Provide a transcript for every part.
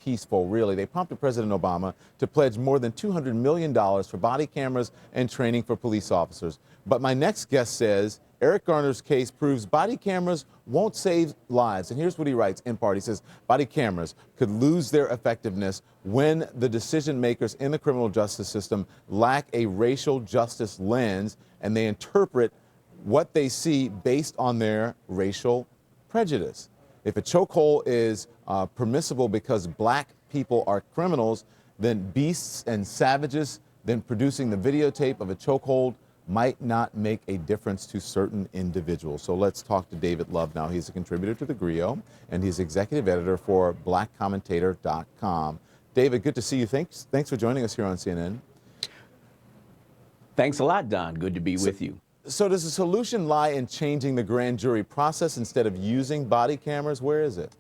peaceful, really. They prompted President Obama to pledge more than $200 million for body cameras and training for police officers. But my next guest says Eric Garner's case proves body cameras won't save lives. And here's what he writes in part. He says body cameras could lose their effectiveness when the decision makers in the criminal justice system lack a racial justice lens and they interpret what they see based on their racial prejudice. If a chokehold is permissible because black people are criminals, then beasts and savages then producing the videotape of a chokehold might not make a difference to certain individuals. So let's talk to David Love now. He's a contributor to The Grio, and he's executive editor for blackcommentator.com. David, good to see you. Thanks for joining us here on CNN. Thanks a lot, Don. Good to be with you. So does the solution lie in changing the grand jury process instead of using body cameras? Where is it?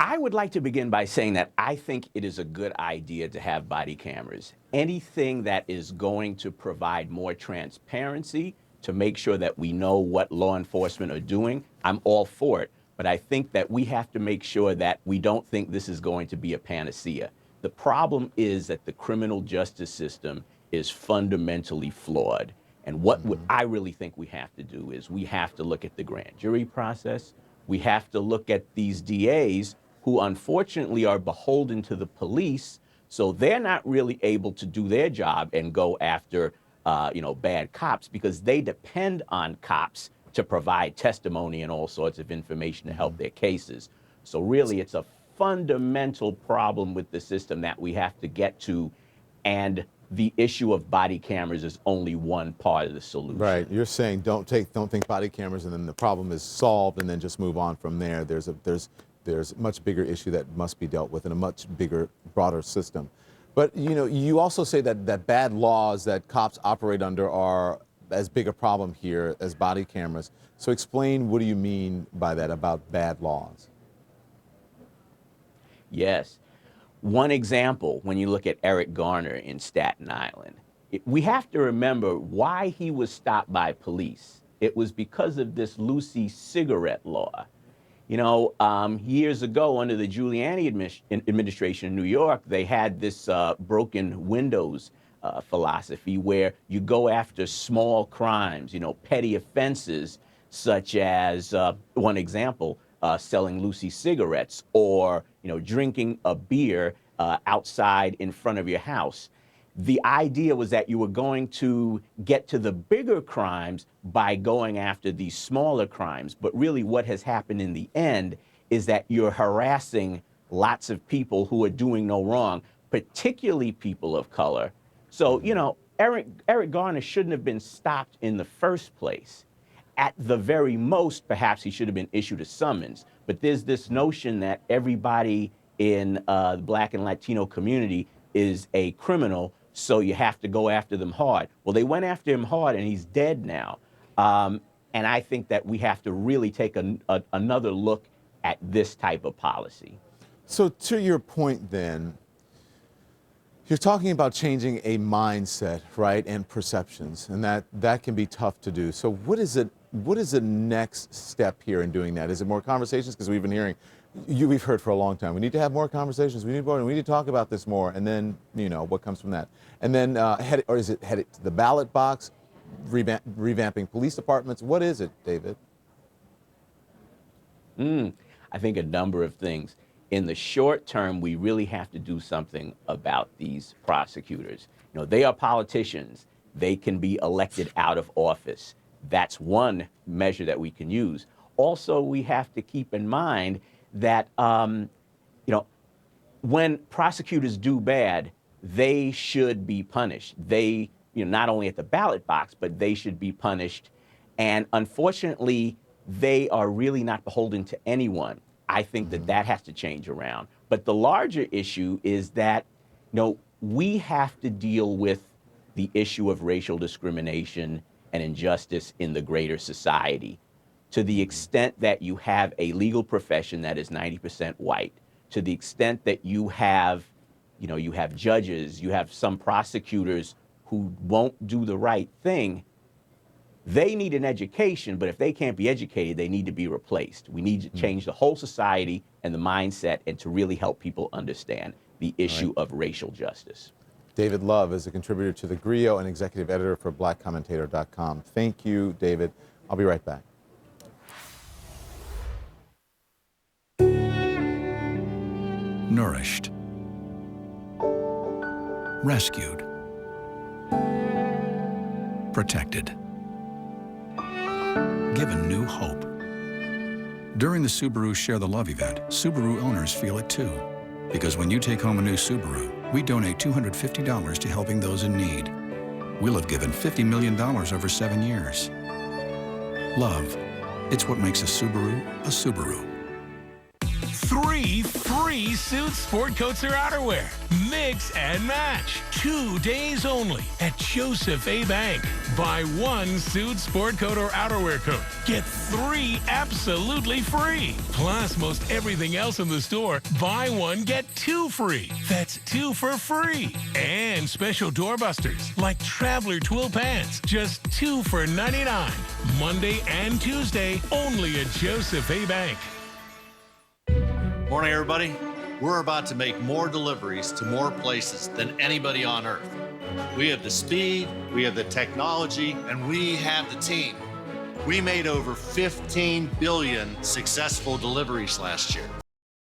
I would like to begin by saying that I think it is a good idea to have body cameras. Anything that is going to provide more transparency to make sure that we know what law enforcement are doing, I'm all for it. But I think that we have to make sure that we don't think this is going to be a panacea. The problem is that the criminal justice system is fundamentally flawed. And what I really think we have to do is we have to look at the grand jury process. We have to look at these DAs who unfortunately are beholden to the police, so they're not really able to do their job and go after bad cops because they depend on cops to provide testimony and all sorts of information to help their cases. So really it's a fundamental problem with the system that we have to get to, and the issue of body cameras is only one part of the solution. Right. You're saying don't think body cameras and then the problem is solved and then just move on from there. There's a much bigger issue that must be dealt with in a much bigger, broader system. But you also say that bad laws that cops operate under are as big a problem here as body cameras. So explain, what do you mean by that about bad laws? Yes. One example, when you look at Eric Garner in Staten Island, we have to remember why he was stopped by police. It was because of this Lucy cigarette law. Years ago, under the Giuliani administration in New York, they had this broken windows philosophy where you go after small crimes, petty offenses, such as, one example, selling Lucy cigarettes or, drinking a beer outside in front of your house. The idea was that you were going to get to the bigger crimes by going after these smaller crimes. But really what has happened in the end is that you're harassing lots of people who are doing no wrong, particularly people of color. So, Eric Garner shouldn't have been stopped in the first place. At the very most, perhaps he should have been issued a summons. But there's this notion that everybody in the Black and Latino community is a criminal, so you have to go after them hard. Well, they went after him hard, and he's dead now. And I think that we have to really take another look at this type of policy. So to your point then, you're talking about changing a mindset, right, and perceptions, and that can be tough to do. So what is the next step here in doing that? Is it more conversations? Because we've been hearing, we've heard for a long time, we need to have more conversations, we need to talk about this more, and then, what comes from that? And then, is it headed to the ballot box, revamping police departments? What is it, David? I think a number of things. In the short term, we really have to do something about these prosecutors. They are politicians. They can be elected out of office. That's one measure that we can use. Also, we have to keep in mind that, when prosecutors do bad, they should be punished. They, not only at the ballot box, but they should be punished. And unfortunately, they are really not beholden to anyone. I think that has to change around. But the larger issue is that, we have to deal with the issue of racial discrimination and injustice in the greater society. To the extent that you have a legal profession that is 90% white, to the extent that you have judges, you have some prosecutors who won't do the right thing, They need an education, but if they can't be educated, they need to be replaced. We need to change the whole society and the mindset and to really help people understand the issue of racial justice. David Love is a contributor to The Grio and executive editor for blackcommentator.com. Thank you, David. I'll be right back. Nourished, rescued, protected, given new hope. During the Subaru Share the Love event, Subaru owners feel it too. Because when you take home a new Subaru, we donate $250 to helping those in need. We'll have given $50 million over 7 years. Love, it's what makes a Subaru a Subaru. 3 free Suits sport coats or outerwear. Mix and match. 2 days only at Joseph A. Bank. Buy 1 Suits sport coat or outerwear coat. Get 3 absolutely free. Plus most everything else in the store, buy 1, get 2 free. That's 2 for free. And special doorbusters like Traveler Twill Pants. Just 2 for $99. Monday and Tuesday only at Joseph A. Bank. Morning, everybody. We're about to make more deliveries to more places than anybody on earth. We have the speed, we have the technology, and we have the team. We made over 15 billion successful deliveries last year.